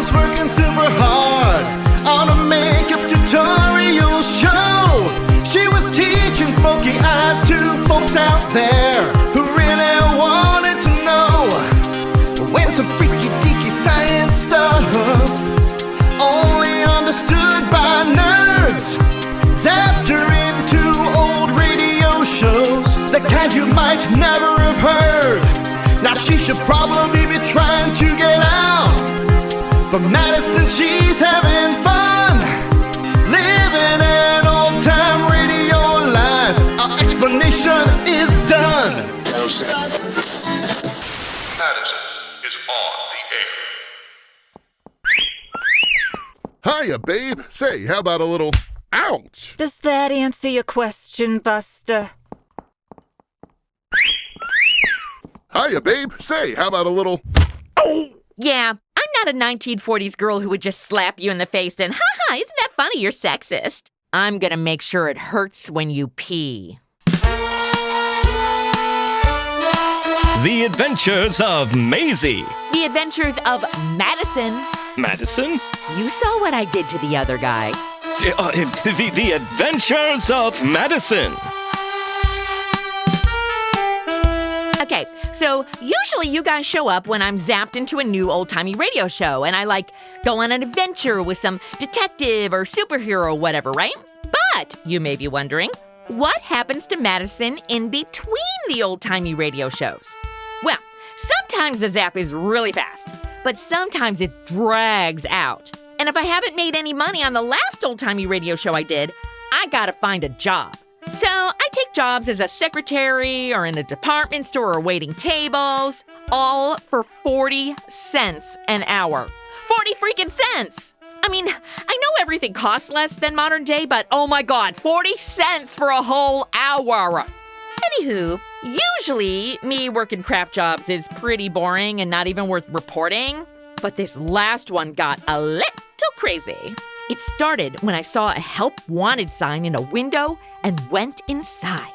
was working super hard on a makeup tutorial show. She was teaching smoky eyes to folks out there who really wanted to know when some freaky deaky science stuff only understood by nerds zapped her into old radio shows, the kind you might never have heard. Now she should probably be trying to get out, but Madison, she's having fun, living an old-time radio life. Our explanation is done. Madison is on the air. Hiya, babe. Say, how about a little... Ouch! Does that answer your question, Buster? Hiya, babe. Say, how about a little... Oh! Yeah, I'm not a 1940s girl who would just slap you in the face and, haha, isn't that funny, you're sexist. I'm gonna make sure it hurts when you pee. The Adventures of Maisie. The Adventures of Madison. Madison? You saw what I did to the other guy. The Adventures of Madison. Okay, so usually you guys show up when I'm zapped into a new old-timey radio show and I, go on an adventure with some detective or superhero whatever, right? But you may be wondering, what happens to Madison in between the old-timey radio shows? Well, sometimes the zap is really fast, but sometimes it drags out. And if I haven't made any money on the last old-timey radio show I did, I gotta find a job. So I take jobs as a secretary or in a department store or waiting tables, all for 40 cents an hour. 40 freaking cents! I mean, I know everything costs less than modern day, but oh my God, 40 cents for a whole hour. Anywho, usually me working crap jobs is pretty boring and not even worth reporting, but this last one got a little crazy. It started when I saw a help wanted sign in a window and went inside.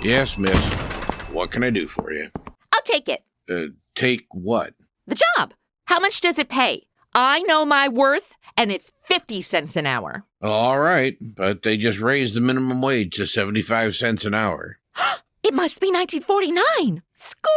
Yes, miss. What can I do for you? I'll take it. Take what? The job. How much does it pay? I know my worth, and it's 50 cents an hour. All right, but they just raised the minimum wage to 75 cents an hour. It must be 1949. Score!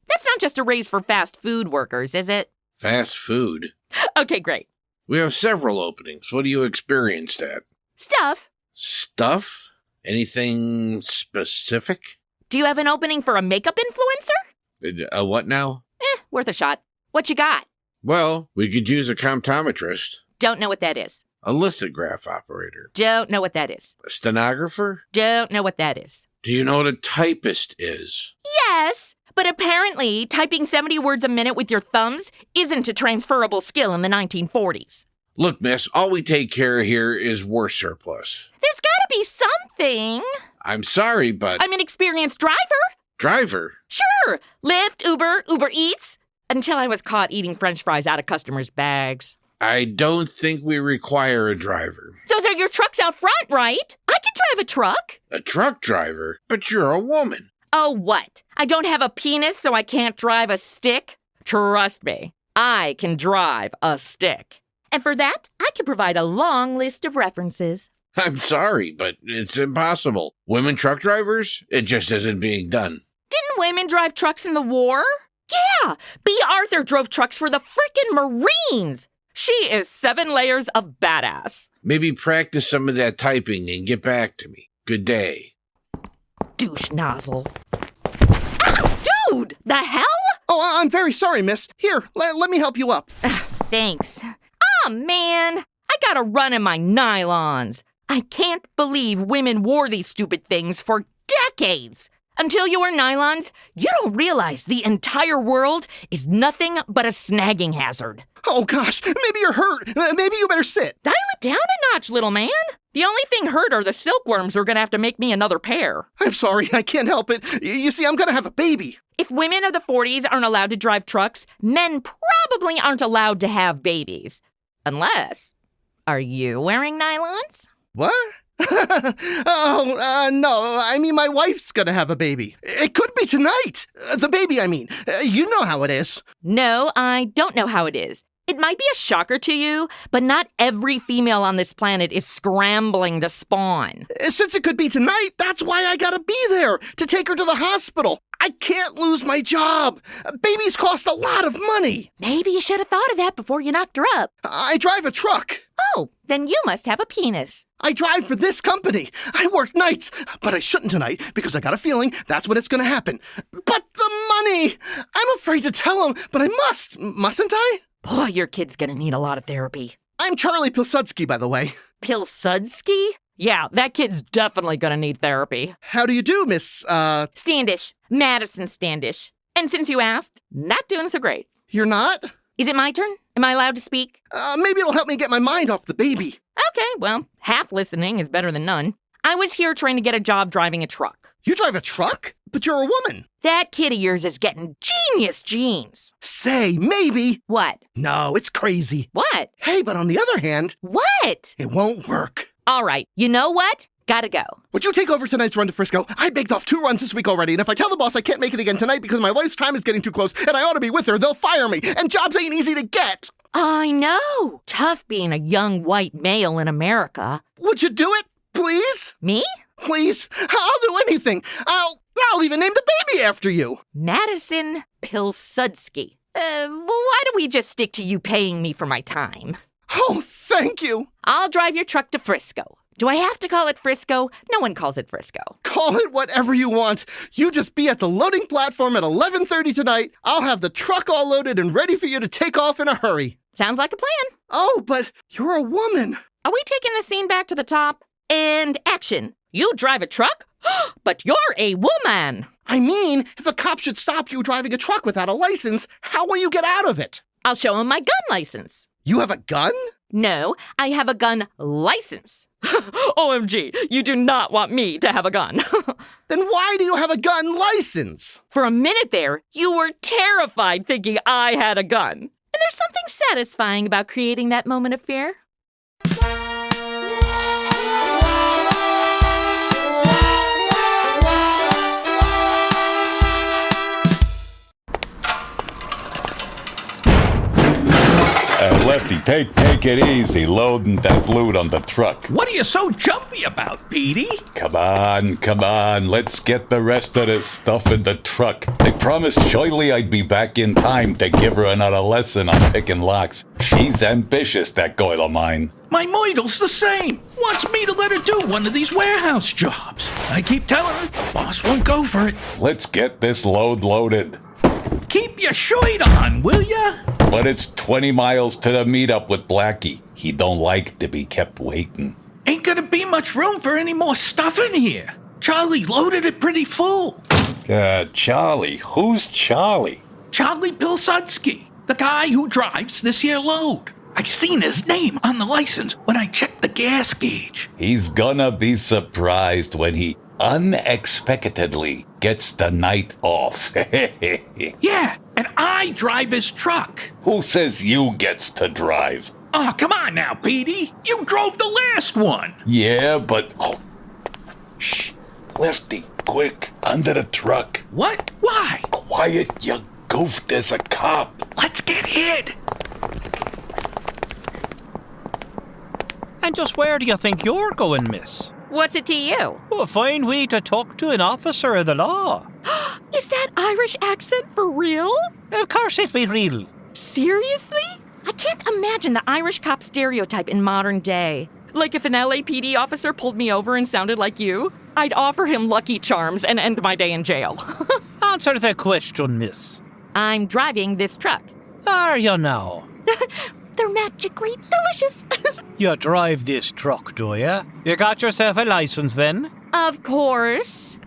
That's not just a raise for fast food workers, is it? Fast food? Okay, great. We have several openings. What are you experienced at? Stuff. Stuff? Anything specific? Do you have an opening for a makeup influencer? A what now? Worth a shot. What you got? Well, we could use a comptometrist. Don't know what that is. A lithograph operator. Don't know what that is. A stenographer? Don't know what that is. Do you know what a typist is? Yes, but apparently typing 70 words a minute with your thumbs isn't a transferable skill in the 1940s. Look, miss, all we take care of here is war surplus. There's gotta be something. I'm sorry, but... I'm an experienced driver. Driver? Sure. Lyft, Uber Eats. Until I was caught eating French fries out of customers' bags. I don't think we require a driver. So are your trucks out front, right? I can drive a truck. A truck driver? But you're a woman. Oh, what? I don't have a penis, so I can't drive a stick? Trust me, I can drive a stick. And for that, I can provide a long list of references. I'm sorry, but it's impossible. Women truck drivers? It just isn't being done. Didn't women drive trucks in the war? Yeah, B. Arthur drove trucks for the frickin' Marines. She is 7 layers of badass. Maybe practice some of that typing and get back to me. Good day. Douche nozzle. Ow, dude! The hell? Oh, I'm very sorry, miss. Here, let me help you up. Thanks. Oh, man. I gotta run in my nylons. I can't believe women wore these stupid things for decades. Until you wear nylons, you don't realize the entire world is nothing but a snagging hazard. Oh, gosh, maybe you're hurt. Maybe you better sit. Dial it down a notch, little man. The only thing hurt are the silkworms who are gonna have to make me another pair. I'm sorry, I can't help it. You see, I'm gonna have a baby. If women of the 40s aren't allowed to drive trucks, men probably aren't allowed to have babies. Unless, are you wearing nylons? What? No, I mean, my wife's gonna have a baby. It could be tonight. The baby, I mean. You know how it is. No, I don't know how it is. It might be a shocker to you, but not every female on this planet is scrambling to spawn. Since it could be tonight, that's why I gotta be there, to take her to the hospital. I can't lose my job. Babies cost a lot of money. Maybe you should have thought of that before you knocked her up. I drive a truck. Oh, then you must have a penis. I drive for this company. I work nights, but I shouldn't tonight because I got a feeling that's when it's gonna happen. But the money! I'm afraid to tell him, but I mustn't I? Boy, your kid's gonna need a lot of therapy. I'm Charlie Pilsudski, by the way. Pilsudski? Yeah, that kid's definitely gonna need therapy. How do you do, Miss, Standish. Madison Standish. And since you asked, not doing so great. You're not? Is it my turn? Am I allowed to speak? Maybe it'll help me get my mind off the baby. Okay, well, half listening is better than none. I was here trying to get a job driving a truck. You drive a truck? But you're a woman. That kid of yours is getting genius genes. Say, maybe. What? No, it's crazy. What? Hey, but on the other hand... What? It won't work. All right, you know what? Gotta go. Would you take over tonight's run to Frisco? I baked off 2 runs this week already, and if I tell the boss I can't make it again tonight because my wife's time is getting too close and I ought to be with her, they'll fire me, and jobs ain't easy to get. I know. Tough being a young white male in America. Would you do it, please? Me? Please. I'll do anything. I'll even name the baby after you. Madison Pilsudski. Why don't we just stick to you paying me for my time? Oh, thank you. I'll drive your truck to Frisco. Do I have to call it Frisco? No one calls it Frisco. Call it whatever you want. You just be at the loading platform at 11:30 tonight. I'll have the truck all loaded and ready for you to take off in a hurry. Sounds like a plan. Oh, but you're a woman. Are we taking the scene back to the top? And action. You drive a truck? But you're a woman. I mean, if a cop should stop you driving a truck without a license, how will you get out of it? I'll show him my gun license. You have a gun? No, I have a gun license. OMG, you do not want me to have a gun. Then why do you have a gun license? For a minute there, you were terrified thinking I had a gun. And there's something satisfying about creating that moment of fear. Lefty, take it easy, loading that loot on the truck. What are you so jumpy about, Petey? Come on, let's get the rest of this stuff in the truck. I promised Shirley I'd be back in time to give her another lesson on picking locks. She's ambitious, that girl of mine. My moidle's the same. Wants me to let her do one of these warehouse jobs. I keep telling her the boss won't go for it. Let's get this load loaded. Keep your shirt on, will ya? But it's 20 miles to the meetup with Blackie. He don't like to be kept waiting. Ain't gonna be much room for any more stuff in here. Charlie loaded it pretty full. Charlie? Who's Charlie? Charlie Pilsudski, the guy who drives this here load. I seen his name on the license when I checked the gas gauge. He's gonna be surprised when he unexpectedly gets the night off. Yeah, and I drive his truck. Who says you gets to drive? Oh, come on now, Petey. You drove the last one. Yeah, but... Oh. Shh. Lefty, quick, under the truck. What? Why? Quiet, you goof, there's a cop. Let's get hid. And just where do you think you're going, miss? What's it to you? Oh, a fine way to talk to an officer of the law. Is that Irish accent for real? Of course it be real. Seriously? I can't imagine the Irish cop stereotype in modern day. Like if an LAPD officer pulled me over and sounded like you, I'd offer him Lucky Charms and end my day in jail. Answer the question, miss. I'm driving this truck. Are you now? They're magically delicious. You drive this truck, do you? You got yourself a license then? Of course.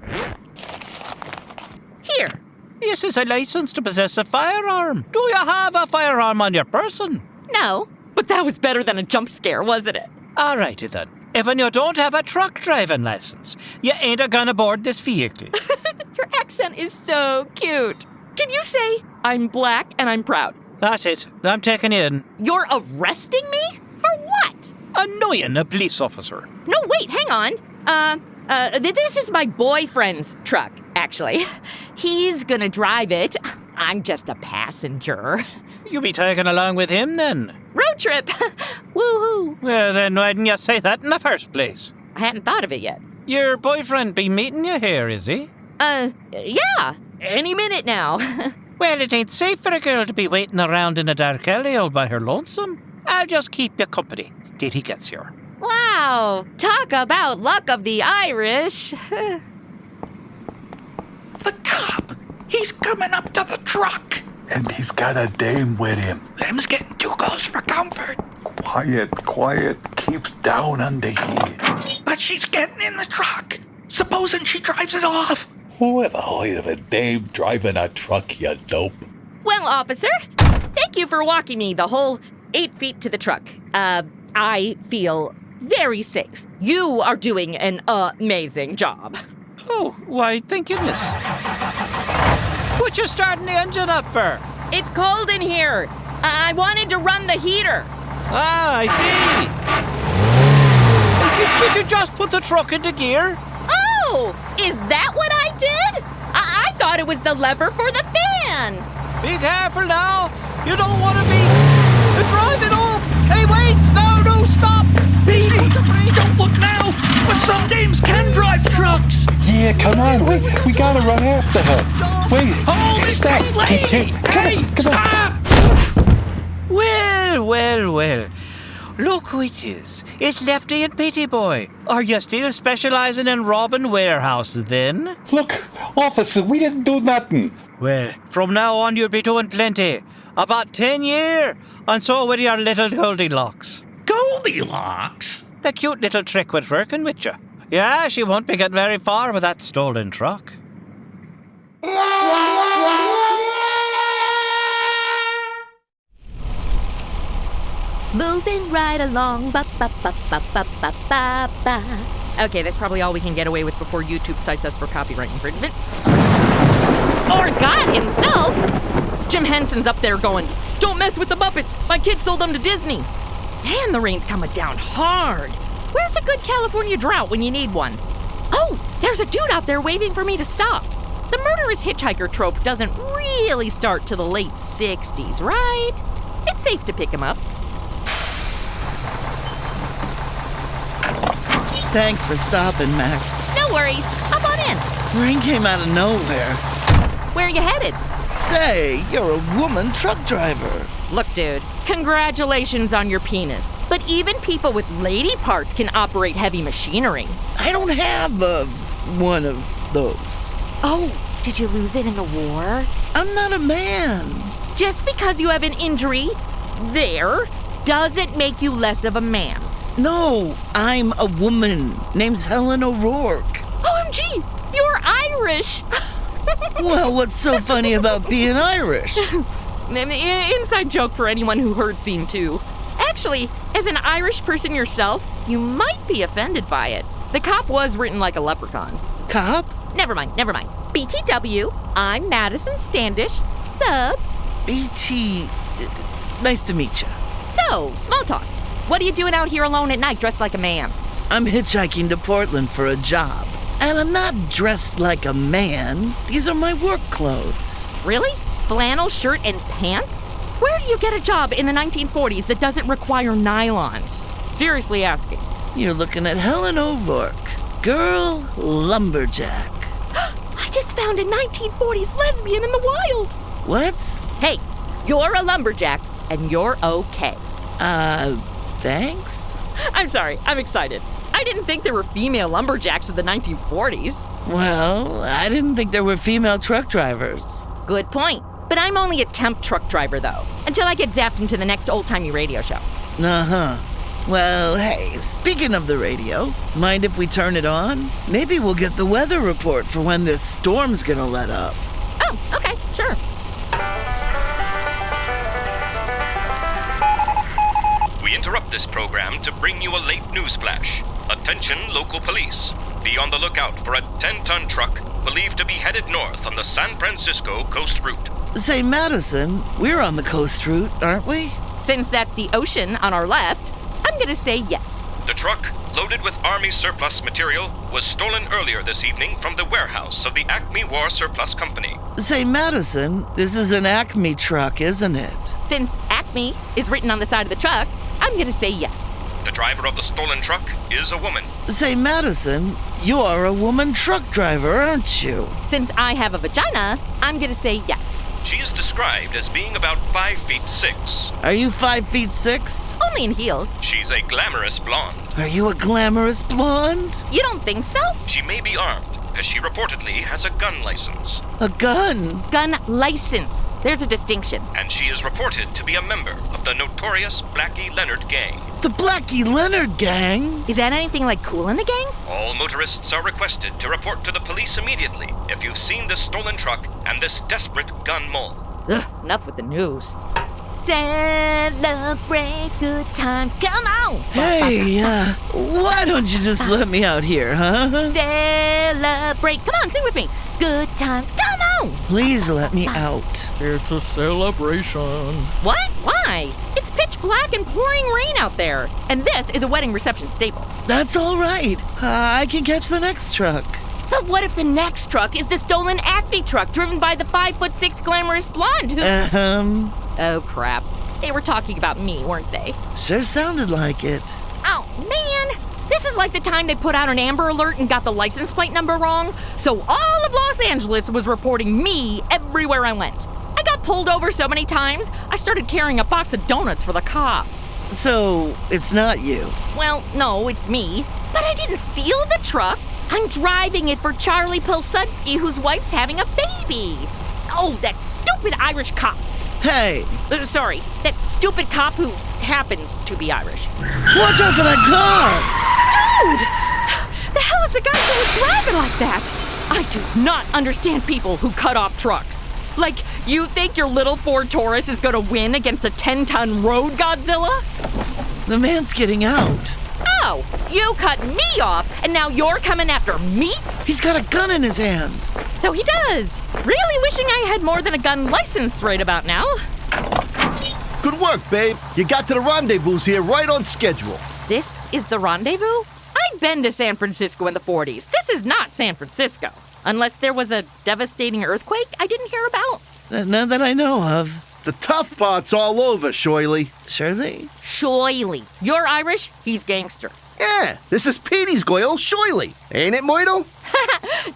Here. This is a license to possess a firearm. Do you have a firearm on your person? No, but that was better than a jump scare, wasn't it? Alrighty then. Even you don't have a truck driving license, you ain't gonna board this vehicle. Your accent is so cute. Can you say, I'm black and I'm proud? That's it. I'm taking you in. You're arresting me? For what? Annoying a police officer. No, wait, hang on. This is my boyfriend's truck, actually. He's gonna drive it. I'm just a passenger. You be taken along with him, then? Road trip! Woohoo! Well, then why didn't you say that in the first place? I hadn't thought of it yet. Your boyfriend be meeting you here, is he? Yeah. Any minute now. Well, it ain't safe for a girl to be waiting around in a dark alley all by her lonesome. I'll just keep you company till he gets here. Wow! Talk about luck of the Irish. The cop! He's coming up to the truck! And he's got a dame with him. Them's getting too close for comfort. Quiet. Keep down under here. But she's getting in the truck. Supposing she drives it off. Who ever heard of a dame driving a truck, you dope? Well, officer, thank you for walking me the whole 8 feet to the truck. I feel very safe. You are doing an amazing job. Oh, why, thank you, miss. What you starting the engine up for? It's cold in here. I wanted to run the heater. Ah, I see. Did you just put the truck into gear? Oh, is that what I did? I thought it was the lever for the fan. Be careful now. You don't want to be driving off. Hey, wait. No, stop. Beatty, don't look now. But some dames can drive trucks. Yeah, come on. We gotta run after her. Wait, Hold it, stop. lady. Hey, come on. Well. Look who it is. It's Lefty and Petey Boy. Are you still specializing in robbing warehouses then? Look, officer, we didn't do nothing. Well, from now on you'll be doing plenty. About 10 years. And so will your little Goldilocks. Goldilocks? The cute little trick with working with you. Yeah, she won't be getting very far with that stolen truck. Moving right along, ba-ba-ba-ba-ba-ba-ba-ba. Okay, that's probably all we can get away with before YouTube cites us for copyright infringement. Or God himself! Jim Henson's up there going, "Don't mess with the Muppets! My kids sold them to Disney!" And the rain's coming down hard. Where's a good California drought when you need one? Oh, there's a dude out there waving for me to stop. The murderous hitchhiker trope doesn't really start till the late 60s, right? It's safe to pick him up. Thanks for stopping, Mac. No worries. Hop on in. Rain came out of nowhere. Where are you headed? Say, you're a woman truck driver. Look, dude, congratulations on your penis. But even people with lady parts can operate heavy machinery. I don't have one of those. Oh, did you lose it in the war? I'm not a man. Just because you have an injury there doesn't make you less of a man. No, I'm a woman. Name's Helen O'Rourke. OMG, you're Irish. Well, what's so funny about being Irish? Inside joke for anyone who heard Scene 2. Actually, as an Irish person yourself, you might be offended by it. The cop was written like a leprechaun. Cop? Never mind. BTW, I'm Madison Standish. Sup? BT, nice to meet you. So, small talk. What are you doing out here alone at night dressed like a man? I'm hitchhiking to Portland for a job. And I'm not dressed like a man. These are my work clothes. Really? Flannel shirt and pants? Where do you get a job in the 1940s that doesn't require nylons? Seriously asking. You're looking at Helen O'Rourke, girl lumberjack. I just found a 1940s lesbian in the wild. What? Hey, you're a lumberjack, and you're okay. Thanks? I'm sorry, I'm excited. I didn't think there were female lumberjacks in the 1940s. Well, I didn't think there were female truck drivers. Good point. But I'm only a temp truck driver, though, until I get zapped into the next old-timey radio show. Uh-huh. Well, hey, speaking of the radio, mind if we turn it on? Maybe we'll get the weather report for when this storm's gonna let up. Oh, okay, sure. We interrupt this program to bring you a late news flash. Attention, local police. Be on the lookout for a 10-ton truck believed to be headed north on the San Francisco coast route. Say, Madison, we're on the coast route, aren't we? Since that's the ocean on our left, I'm gonna say yes. The truck, loaded with Army surplus material, was stolen earlier this evening from the warehouse of the ACME War Surplus Company. Say, Madison, this is an ACME truck, isn't it? Since ACME is written on the side of the truck, I'm gonna say yes. The driver of the stolen truck is a woman. Say, Madison, you're a woman truck driver, aren't you? Since I have a vagina, I'm gonna say yes. She is described as being about 5 feet 6. Are you 5 feet 6? Only in heels. She's a glamorous blonde. Are you a glamorous blonde? You don't think so? She may be armed, as she reportedly has a gun license. A gun? Gun license. There's a distinction. And she is reported to be a member of the notorious Blackie Leonard gang. The Blackie Leonard gang? Is that anything like Cool in the Gang? All motorists are requested to report to the police immediately if you've seen this stolen truck and this desperate gun moll. Ugh, enough with the news. Celebrate good times. Come on! Hey, why don't you just let me out here, huh? Celebrate. Come on, sing with me. Good times. Come on! Please let me out. It's a celebration. What? Why? It's pitch black and pouring rain out there. And this is a wedding reception staple. That's all right. I can catch the next truck. But what if the next truck is the stolen Acme truck driven by the 5'6" glamorous blonde who... Oh, crap. They were talking about me, weren't they? Sure sounded like it. Oh, man. This is like the time they put out an Amber Alert and got the license plate number wrong. So all of Los Angeles was reporting me everywhere I went. I got pulled over so many times, I started carrying a box of donuts for the cops. So, it's not you? Well, no, it's me. But I didn't steal the truck. I'm driving it for Charlie Pilsudski, whose wife's having a baby. Oh, that stupid Irish cop. Hey! Sorry, that stupid cop who happens to be Irish. Watch out for that car! Dude! The hell is the guy who was driving like that? I do not understand people who cut off trucks. Like, you think your little Ford Taurus is gonna win against a 10-ton road Godzilla? The man's getting out. Oh, you cut me off, and now you're coming after me? He's got a gun in his hand. So he does. Really wishing I had more than a gun license right about now. Good work, babe. You got to the rendezvous here right on schedule. This is the rendezvous? I've been to San Francisco in the 40s. This is not San Francisco. Unless there was a devastating earthquake I didn't hear about. None that I know of. The tough part's all over, Shoily. Shirley? Shoily. You're Irish, he's gangster. Yeah, this is Petey's Goyle, Shoily. Ain't it, Moidle?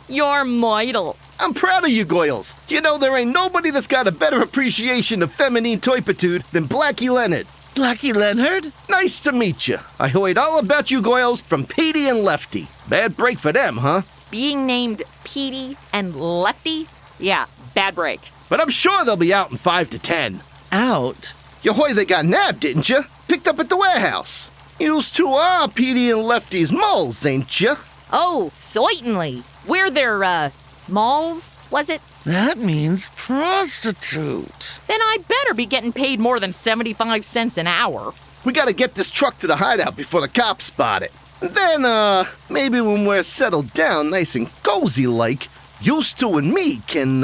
You're moidle. I'm proud of you, Goyles. You know, there ain't nobody that's got a better appreciation of feminine toipitude than Blackie Leonard. Blackie Leonard? Nice to meet you. I heard all about you, Goyles, from Petey and Lefty. Bad break for them, huh? Being named Petey and Lefty? Yeah, bad break. But I'm sure they'll be out in 5 to 10. Out? You heard they got nabbed, didn't you? Picked up at the warehouse. Yous two are Petey and Lefty's moles, ain't you? Oh, certainly. We're their, malls, was it? That means prostitute. Then I better be getting paid more than 75 cents an hour. We gotta get this truck to the hideout before the cops spot it. And then, maybe when we're settled down nice and cozy like, yous two and me can,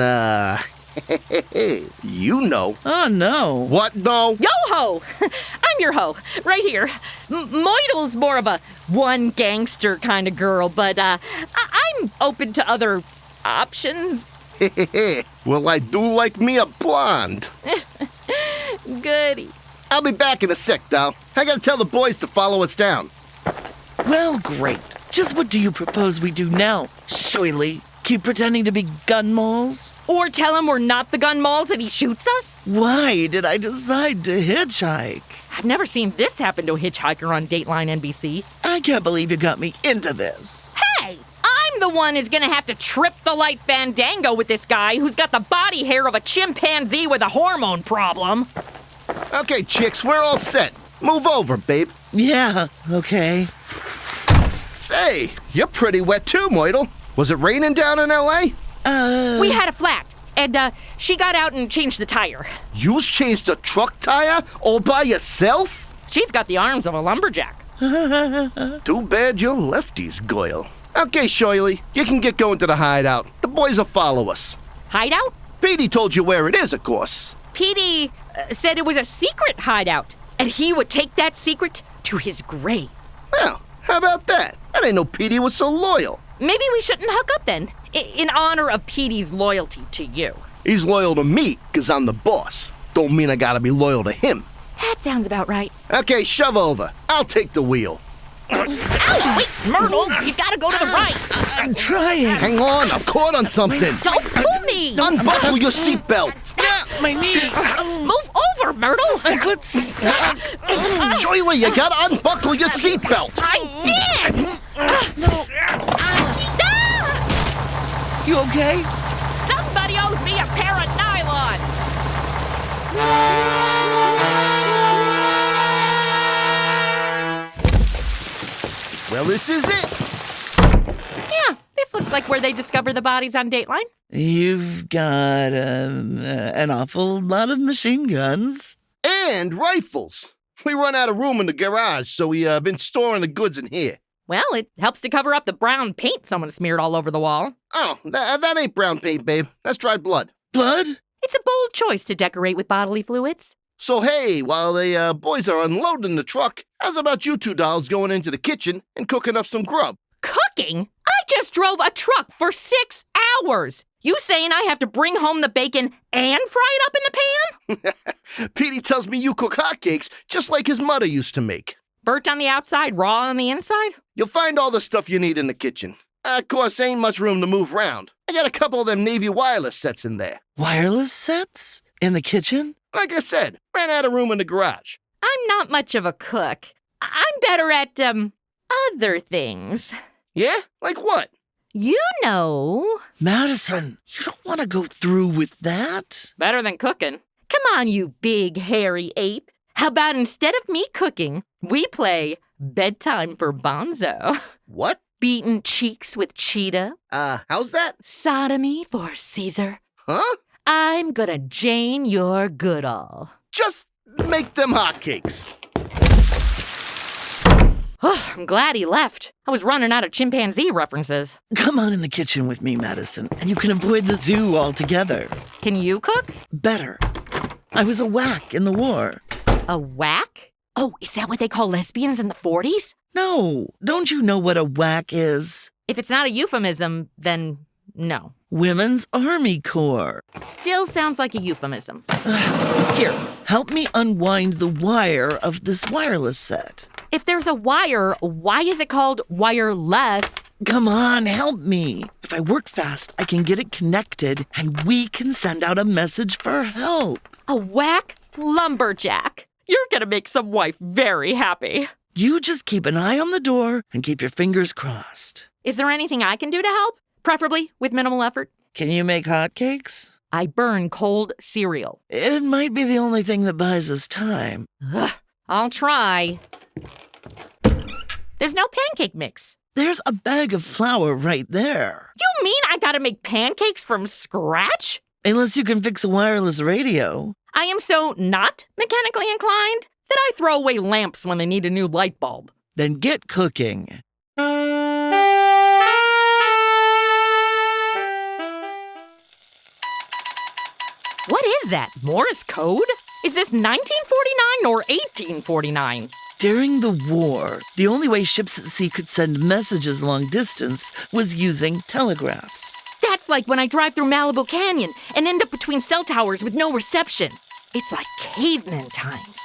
you know. Oh, no. What, no? Yo-ho! I'm your ho, right here. Moidle's more of a one gangster kind of girl, but, I'm open to other options. Well, I do like me a blonde. Goody. I'll be back in a sec, Doll. I gotta tell the boys to follow us down. Well, great. Just what do you propose we do now, Shoily? Keep pretending to be gun moles? Or tell him we're not the gun malls and he shoots us? Why did I decide to hitchhike? I've never seen this happen to a hitchhiker on Dateline NBC. I can't believe you got me into this. Hey! I'm the one who's gonna have to trip the light fandango with this guy who's got the body hair of a chimpanzee with a hormone problem. Okay, chicks, we're all set. Move over, babe. Yeah, okay. Say, you're pretty wet too, Moidle. Was it raining down in L.A.? We had a flat, and, she got out and changed the tire. You's changed the truck tire all by yourself? She's got the arms of a lumberjack. Too bad you're lefties, Goyle. Okay, Shoily, you can get going to the hideout. The boys will follow us. Hideout? Petey told you where it is, of course. Petey said it was a secret hideout, and he would take that secret to his grave. Well, how about that? I didn't know Petey was so loyal. Maybe we shouldn't hook up then, in honor of Petey's loyalty to you. He's loyal to me because I'm the boss. Don't mean I gotta be loyal to him. That sounds about right. Okay, shove over. I'll take the wheel. Ow, wait, Myrtle, you gotta go to the right. I'm trying. Hang on, I'm caught on something. Don't pull me. Unbuckle your seatbelt. My knee. Move over, Myrtle. I put... Joyly, you gotta unbuckle your seatbelt. I did. No. You okay? Somebody owes me a pair of nylons. Well, this is it. Yeah, this looks like where they discover the bodies on Dateline. You've got an awful lot of machine guns. And rifles. We run out of room in the garage, so we been storing the goods in here. Well, it helps to cover up the brown paint someone smeared all over the wall. Oh, that ain't brown paint, babe. That's dried blood. Blood? It's a bold choice to decorate with bodily fluids. So hey, while the boys are unloading the truck, how's about you two dolls going into the kitchen and cooking up some grub? Cooking? I just drove a truck for 6 hours. You saying I have to bring home the bacon and fry it up in the pan? Petey tells me you cook hotcakes just like his mother used to make. Burnt on the outside, raw on the inside? You'll find all the stuff you need in the kitchen. Of course, ain't much room to move around. I got a couple of them Navy wireless sets in there. Wireless sets? In the kitchen? Like I said, ran out of room in the garage. I'm not much of a cook. I'm better at, other things. Yeah? Like what? You know. Madison, you don't want to go through with that. Better than cooking. Come on, you big hairy ape. How about instead of me cooking, we play Bedtime for Bonzo? What? Beaten cheeks with cheetah. How's that? Sodomy for Caesar. Huh? I'm gonna Jane your Goodall. Just make them hotcakes. Oh, I'm glad he left. I was running out of chimpanzee references. Come on in the kitchen with me, Madison, and you can avoid the zoo altogether. Can you cook? Better. I was a whack in the war. A whack? Oh, is that what they call lesbians in the 40s? No, don't you know what a whack is? If it's not a euphemism, then no. Women's Army Corps. Still sounds like a euphemism. Here, help me unwind the wire of this wireless set. If there's a wire, why is it called wireless? Come on, help me. If I work fast, I can get it connected, and we can send out a message for help. A whack lumberjack. You're gonna make some wife very happy. You just keep an eye on the door and keep your fingers crossed. Is there anything I can do to help? Preferably with minimal effort. Can you make hotcakes? I burn cold cereal. It might be the only thing that buys us time. Ugh, I'll try. There's no pancake mix. There's a bag of flour right there. You mean I gotta make pancakes from scratch? Unless you can fix a wireless radio. I am so not mechanically inclined that I throw away lamps when they need a new light bulb. Then get cooking. What is that? Morse code? Is this 1949 or 1849? During the war, the only way ships at sea could send messages long distance was using telegraphs. That's like when I drive through Malibu Canyon and end up between cell towers with no reception. It's like caveman times.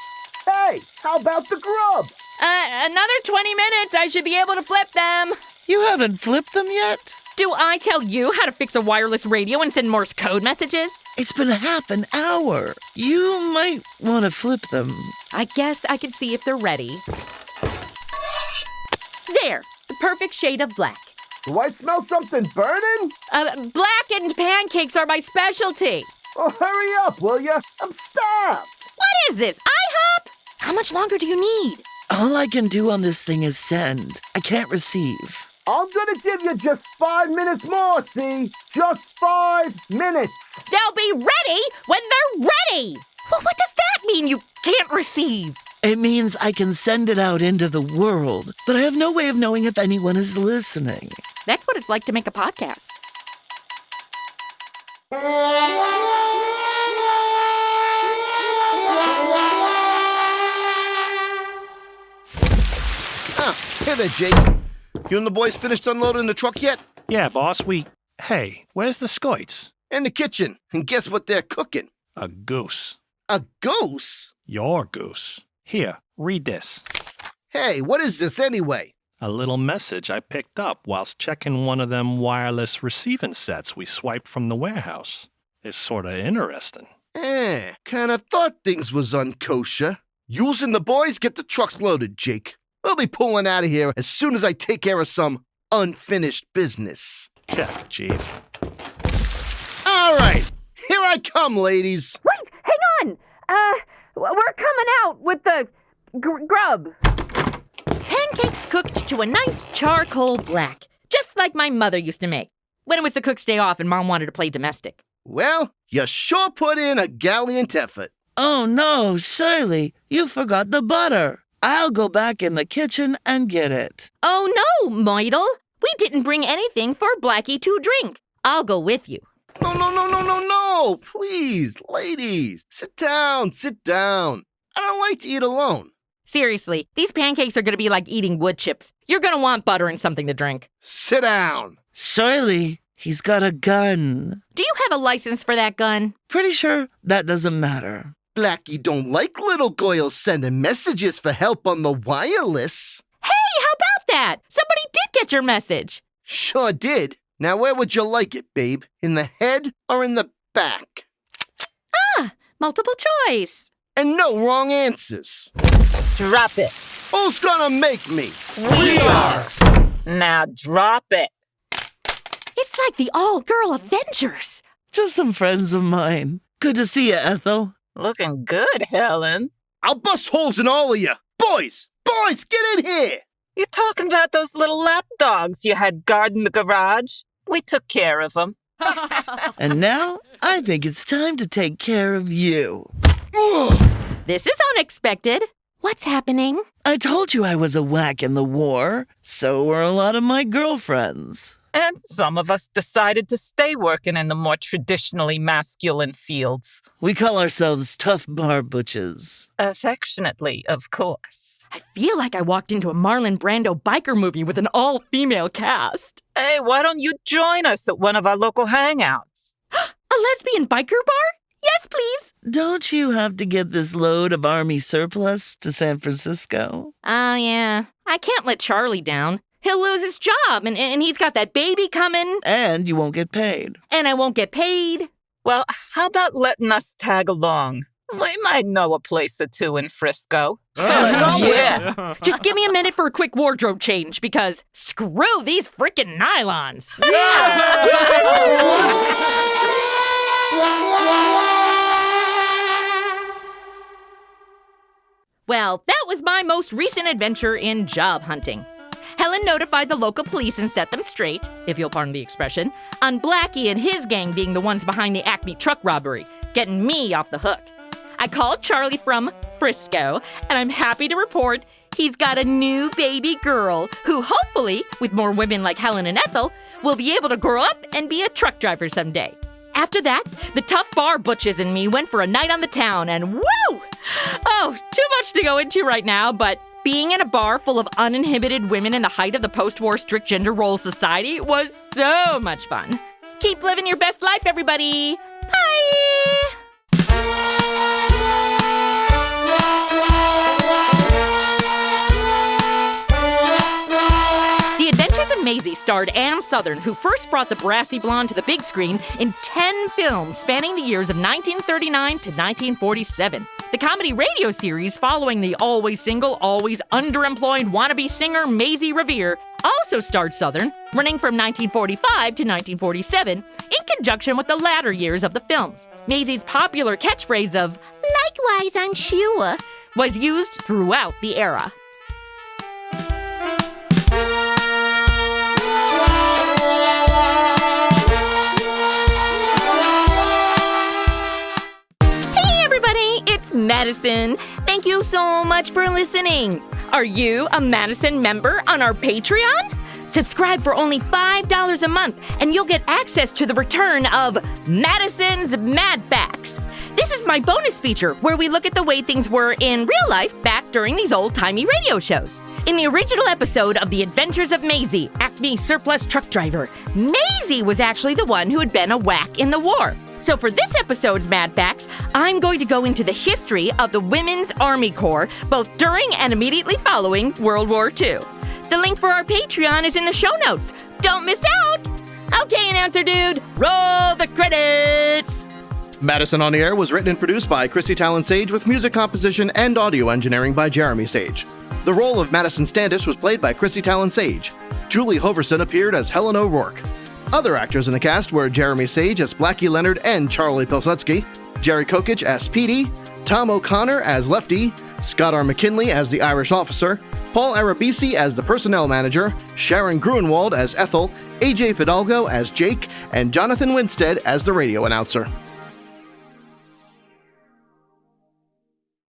Hey, how about the grub? Another 20 minutes, I should be able to flip them. You haven't flipped them yet? Do I tell you how to fix a wireless radio and send Morse code messages? It's been half an hour. You might want to flip them. I guess I can see if they're ready. There, the perfect shade of black. Do I smell something burning? Blackened pancakes are my specialty. Oh, hurry up, will ya? I'm starved. What is this, IHOP? How much longer do you need? All I can do on this thing is send. I can't receive. I'm gonna give you just 5 minutes more, see? Just 5 minutes. They'll be ready when they're ready. Well, what does that mean, you can't receive? It means I can send it out into the world, but I have no way of knowing if anyone is listening. That's what it's like to make a podcast. Hey there, Jake. You and the boys finished unloading the truck yet? Yeah, boss, Hey, where's the scoits? In the kitchen. And guess what they're cooking? A goose. A goose? Your goose. Here, read this. Hey, what is this anyway? A little message I picked up whilst checking one of them wireless receiving sets we swiped from the warehouse. It's sorta interesting. Kinda thought things was unkosher. Yous and the boys get the trucks loaded, Jake. We'll be pulling out of here as soon as I take care of some unfinished business. Check, Chief. All right, here I come, ladies. Wait, hang on! We're coming out with the grub. Pancakes cooked to a nice charcoal black, just like my mother used to make, when it was the cook's day off and Mom wanted to play domestic. Well, you sure put in a gallant effort. Oh no, Shirley, you forgot the butter. I'll go back in the kitchen and get it. Oh no, Moidle. We didn't bring anything for Blackie to drink. I'll go with you. No. Please, ladies. Sit down. I don't like to eat alone. Seriously, these pancakes are going to be like eating wood chips. You're going to want butter and something to drink. Sit down. Shirley, he's got a gun. Do you have a license for that gun? Pretty sure that doesn't matter. Blackie don't like little girls sending messages for help on the wireless. Hey, how about that? Somebody did get your message. Sure did. Now, where would you like it, babe? In the head or in the back? Multiple choice. And no wrong answers. Drop it. Who's gonna make me? We are. Now drop it. It's like the all-girl Avengers. Just some friends of mine. Good to see you, Ethel. Looking good, Helen. I'll bust holes in all of you. Boys, get in here. You're talking about those little lap dogs you had guarding the garage? We took care of them. And now, I think it's time to take care of you. This is unexpected. What's happening? I told you I was a whack in the war. So were a lot of my girlfriends. And some of us decided to stay working in the more traditionally masculine fields. We call ourselves tough bar butches. Affectionately, of course. I feel like I walked into a Marlon Brando biker movie with an all-female cast. Hey, why don't you join us at one of our local hangouts? A lesbian biker bar? Yes, please. Don't you have to get this load of army surplus to San Francisco? Oh, yeah. I can't let Charlie down. He'll lose his job, and he's got that baby coming. And you won't get paid. And I won't get paid. Well, how about letting us tag along? We might know a place or two in Frisco. Yeah. Just give me a minute for a quick wardrobe change, because screw these frickin' nylons. Well, that was my most recent adventure in job hunting. Helen notified the local police and set them straight, if you'll pardon the expression, on Blackie and his gang being the ones behind the ACME truck robbery, getting me off the hook. I called Charlie from Frisco, and I'm happy to report he's got a new baby girl who hopefully, with more women like Helen and Ethel, will be able to grow up and be a truck driver someday. After that, the tough bar butches and me went for a night on the town, and woo! Oh, too much to go into right now, but being in a bar full of uninhibited women in the height of the post-war strict gender role society was so much fun. Keep living your best life, everybody! Bye! The Adventures of Maisie starred Ann Sothern, who first brought the brassy blonde to the big screen in 10 films spanning the years of 1939 to 1947. The comedy radio series following the always single, always underemployed wannabe singer Maisie Ravier also starred Sothern, running from 1945 to 1947, in conjunction with the latter years of the films. Maisie's popular catchphrase of, "Likewise, I'm sure," was used throughout the era. It's Madison. Thank you so much for listening. Are you a Madison member on our Patreon? Subscribe for only $5 a month, and you'll get access to the return of Madison's Mad Facts. This is my bonus feature where we look at the way things were in real life back during these old-timey radio shows. In the original episode of The Adventures of Maisie, Acme surplus truck driver, Maisie was actually the one who had been a whack in the war. So for this episode's Mad Facts, I'm going to go into the history of the Women's Army Corps, both during and immediately following World War II. The link for our Patreon is in the show notes. Don't miss out! Okay, announcer dude, roll the credits! Madison on the Air was written and produced by Chrissy Talon Sage with music composition and audio engineering by Jeremy Sage. The role of Madison Standish was played by Chrissy Talon Sage. Julie Hoverson appeared as Helen O'Rourke. Other actors in the cast were Jeremy Sage as Blackie Leonard and Charlie Pilsudski, Jerry Kokich as Petey, Tom O'Connor as Lefty, Scott R. McKinley as the Irish officer, Paul Arabisi as the personnel manager, Sharon Gruenwald as Ethel, AJ Fidalgo as Jake, and Jonathan Winstead as the radio announcer.